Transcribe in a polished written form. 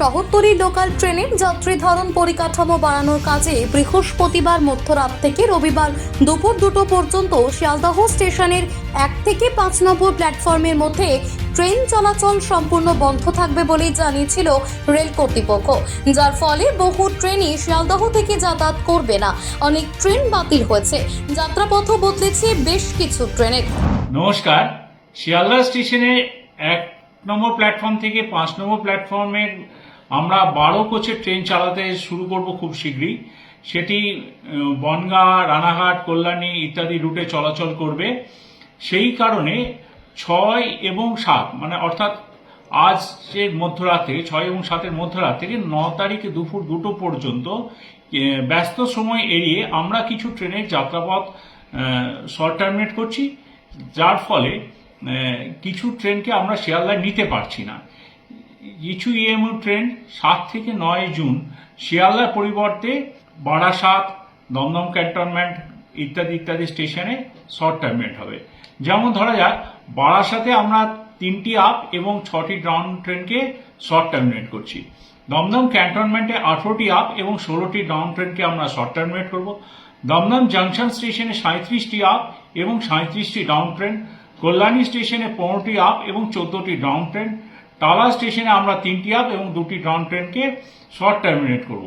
শহরতলি local ট্রেনের যাত্রী ধারণ পরিকাঠামো বাড়ানোর কাজে বৃহস্পতিবার মধ্যরাত থেকে রবিবার দুপুর 2টো পর্যন্ত শিয়ালদহ স্টেশনের 1 থেকে 5 নম্বর প্ল্যাটফর্মের মধ্যে ট্রেন চলাচল সম্পূর্ণ বন্ধ থাকবে বলে জানিয়েছিল রেল কর্তৃপক্ষ, যার ফলে বহু ট্রেনই শিয়ালদহ থেকে যাতায়াত করবে না। অনেক ট্রেন বাতিল হয়েছে, যাত্রাপথও বদলেছে বেশ কিছু ট্রেনের। নমস্কার। শিয়ালদহ স্টেশনে 1 নম্বর প্ল্যাটফর্ম থেকে 5 নম্বর প্ল্যাটফর্মের আমরা 12 কোচের ট্রেন চালাতে শুরু করব খুব শীঘ্রই। সেটি বনগাঁ, রানাঘাট, কল্যাণী ইত্যাদি রুটে চলাচল করবে। সেই কারণে 6 এবং 7 মানে অর্থাৎ আজের মধ্যরাতে 6 এবং 7-এর মধ্যরাত থেকে 9 তারিখ দুপুর 2টো পর্যন্ত ব্যস্ত সময় এড়িয়ে আমরা কিছু ট্রেনের যাত্রাপথ শর্ট টার্মিনেট করছি, যার ফলে কিছু ট্রেনকে আমরা শিয়ালদায় নিতে পারছি না। কিছু ইএমইউ ট্রেন 7 থেকে 9 জুন শিয়ালদার পরিবর্তে বারাসাত, দমদম ক্যান্টনমেন্ট ইত্যাদি ইত্যাদি স্টেশনে শর্ট টার্মিনেট হবে। যেমন ধরা যাক, বারাসাতে আমরা 3টি আপ এবং 6টি ডাউন ট্রেনকে শর্ট টার্মিনেট করছি। দমদম ক্যান্টনমেন্টে 18টি আপ এবং 16টি ডাউন ট্রেনকে আমরা শর্ট টার্মিনেট করব। দমদম জাংশন স্টেশনে 37টি আপ এবং 37টি ডাউন ট্রেন। কল্যাণী স্টেশনে 15টি আপ এবং 14টি ডাউন ট্রেন। টালা স্টেশনে আমরা 3টি আপ এবং 2টি ডাউন ট্রেনকে শর্ট টার্মিনেট করব।